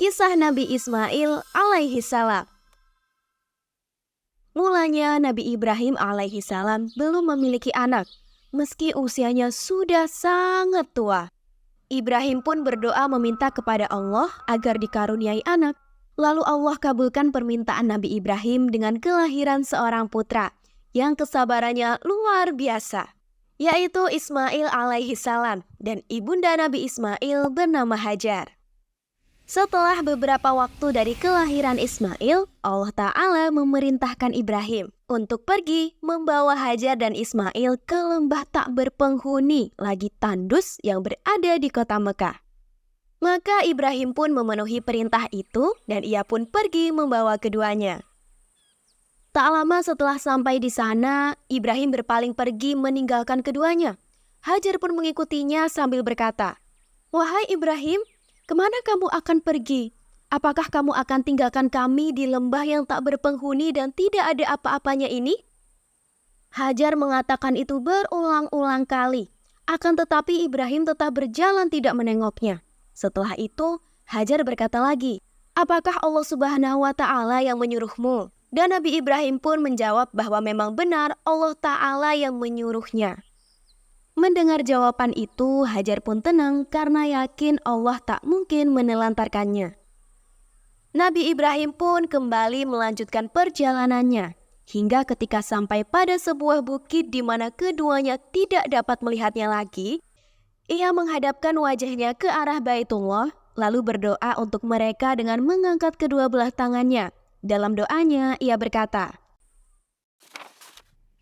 Kisah Nabi Ismail alaihi salam. Mulanya Nabi Ibrahim alaihi salam belum memiliki anak, meski usianya sudah sangat tua. Ibrahim pun berdoa meminta kepada Allah agar dikaruniai anak. Lalu Allah kabulkan permintaan Nabi Ibrahim dengan kelahiran seorang putra yang kesabarannya luar biasa, yaitu Ismail alaihi salam, dan ibunda Nabi Ismail bernama Hajar. Setelah beberapa waktu dari kelahiran Ismail, Allah Ta'ala memerintahkan Ibrahim untuk pergi membawa Hajar dan Ismail ke lembah tak berpenghuni lagi tandus yang berada di kota Mekah. Maka Ibrahim pun memenuhi perintah itu dan ia pun pergi membawa keduanya. Tak lama setelah sampai di sana, Ibrahim berpaling pergi meninggalkan keduanya. Hajar pun mengikutinya sambil berkata, "Wahai Ibrahim, kemana kamu akan pergi? Apakah kamu akan tinggalkan kami di lembah yang tak berpenghuni dan tidak ada apa-apanya ini?" Hajar mengatakan itu berulang-ulang kali. Akan tetapi Ibrahim tetap berjalan tidak menengoknya. Setelah itu, Hajar berkata lagi, "Apakah Allah Subhanahu wa Ta'ala yang menyuruhmu?" Dan Nabi Ibrahim pun menjawab bahwa memang benar Allah Ta'ala yang menyuruhnya. Mendengar jawaban itu, Hajar pun tenang karena yakin Allah tak mungkin menelantarkannya. Nabi Ibrahim pun kembali melanjutkan perjalanannya, hingga ketika sampai pada sebuah bukit di mana keduanya tidak dapat melihatnya lagi, ia menghadapkan wajahnya ke arah Baitullah, lalu berdoa untuk mereka dengan mengangkat kedua belah tangannya. Dalam doanya, ia berkata,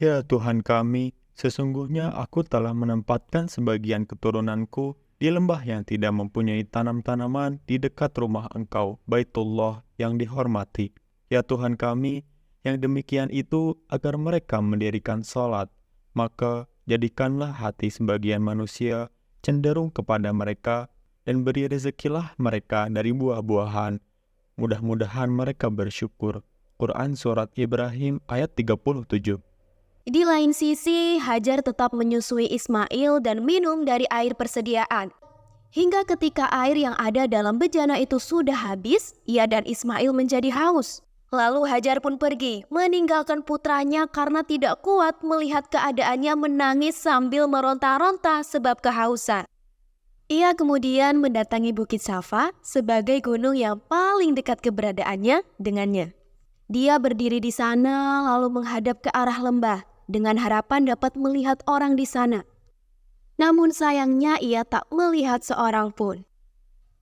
"Ya Tuhan kami, sesungguhnya aku telah menempatkan sebagian keturunanku di lembah yang tidak mempunyai tanam-tanaman di dekat rumah Engkau, Baitullah yang dihormati. Ya Tuhan kami, yang demikian itu agar mereka mendirikan sholat, maka jadikanlah hati sebagian manusia cenderung kepada mereka dan beri rezekilah mereka dari buah-buahan. Mudah-mudahan mereka bersyukur." Quran Surat Ibrahim ayat 37. Di lain sisi, Hajar tetap menyusui Ismail dan minum dari air persediaan. Hingga ketika air yang ada dalam bejana itu sudah habis, ia dan Ismail menjadi haus. Lalu Hajar pun pergi, meninggalkan putranya karena tidak kuat melihat keadaannya menangis sambil meronta-ronta sebab kehausan. Ia kemudian mendatangi Bukit Safa sebagai gunung yang paling dekat keberadaannya dengannya. Dia berdiri di sana lalu menghadap ke arah lembah dengan harapan dapat melihat orang di sana. Namun sayangnya ia tak melihat seorang pun.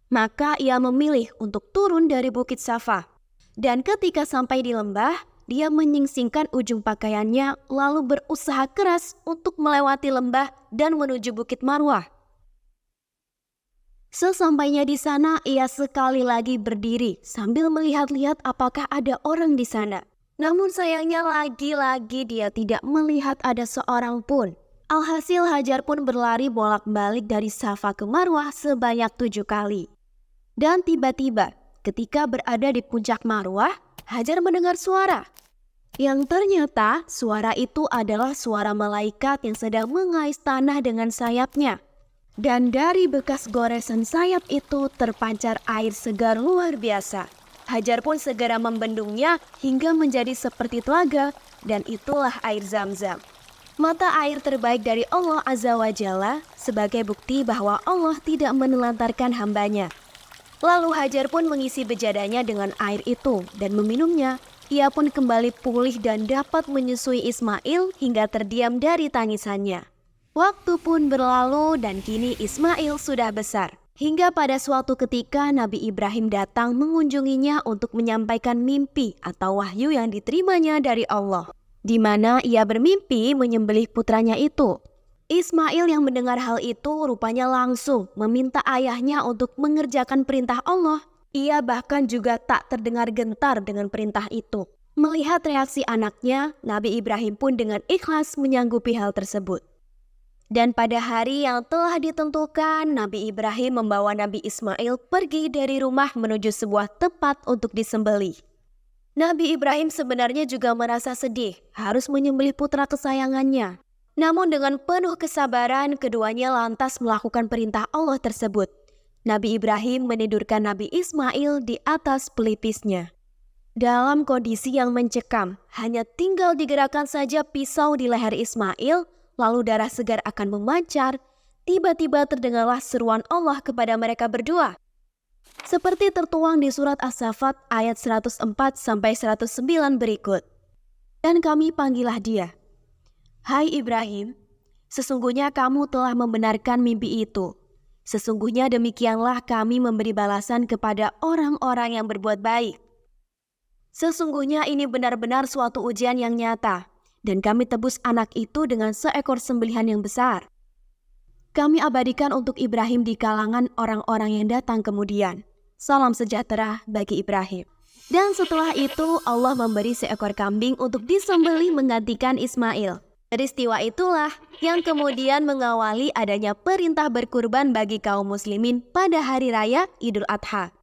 Maka ia memilih untuk turun dari Bukit Safa. Dan ketika sampai di lembah, dia menyingsingkan ujung pakaiannya lalu berusaha keras untuk melewati lembah dan menuju Bukit Marwah. Sesampainya di sana, ia sekali lagi berdiri sambil melihat-lihat apakah ada orang di sana. Namun sayangnya lagi-lagi dia tidak melihat ada seorang pun. Alhasil Hajar pun berlari bolak-balik dari Safa ke Marwah sebanyak 7 kali. Dan tiba-tiba ketika berada di puncak Marwah, Hajar mendengar suara. Yang ternyata suara itu adalah suara malaikat yang sedang mengais tanah dengan sayapnya. Dan dari bekas goresan sayap itu terpancar air segar luar biasa. Hajar pun segera membendungnya hingga menjadi seperti telaga, dan itulah air Zam-Zam. Mata air terbaik dari Allah Azza wa Jalla sebagai bukti bahwa Allah tidak menelantarkan hambanya. Lalu Hajar pun mengisi bejadanya dengan air itu dan meminumnya. Ia pun kembali pulih dan dapat menyusui Ismail hingga terdiam dari tangisannya. Waktu pun berlalu dan kini Ismail sudah besar. Hingga pada suatu ketika Nabi Ibrahim datang mengunjunginya untuk menyampaikan mimpi atau wahyu yang diterimanya dari Allah. Di mana ia bermimpi menyembelih putranya itu. Ismail yang mendengar hal itu rupanya langsung meminta ayahnya untuk mengerjakan perintah Allah. Ia bahkan juga tak terdengar gentar dengan perintah itu. Melihat reaksi anaknya, Nabi Ibrahim pun dengan ikhlas menyanggupi hal tersebut. Dan pada hari yang telah ditentukan, Nabi Ibrahim membawa Nabi Ismail pergi dari rumah menuju sebuah tempat untuk disembelih. Nabi Ibrahim sebenarnya juga merasa sedih harus menyembelih putra kesayangannya. Namun dengan penuh kesabaran, keduanya lantas melakukan perintah Allah tersebut. Nabi Ibrahim menidurkan Nabi Ismail di atas pelipisnya. Dalam kondisi yang mencekam, hanya tinggal digerakkan saja pisau di leher Ismail, lalu darah segar akan memancar. Tiba-tiba terdengarlah seruan Allah kepada mereka berdua. Seperti tertuang di surat As-Saffat ayat 104-109 berikut. Dan kami panggillah dia. Hai Ibrahim, sesungguhnya kamu telah membenarkan mimpi itu. Sesungguhnya demikianlah kami memberi balasan kepada orang-orang yang berbuat baik. Sesungguhnya ini benar-benar suatu ujian yang nyata, dan kami tebus anak itu dengan seekor sembelihan yang besar. Kami abadikan untuk Ibrahim di kalangan orang-orang yang datang kemudian. Salam sejahtera bagi Ibrahim. Dan setelah itu Allah memberi seekor kambing untuk disembelih menggantikan Ismail. Peristiwa itulah yang kemudian mengawali adanya perintah berkurban bagi kaum muslimin pada hari raya Idul Adha.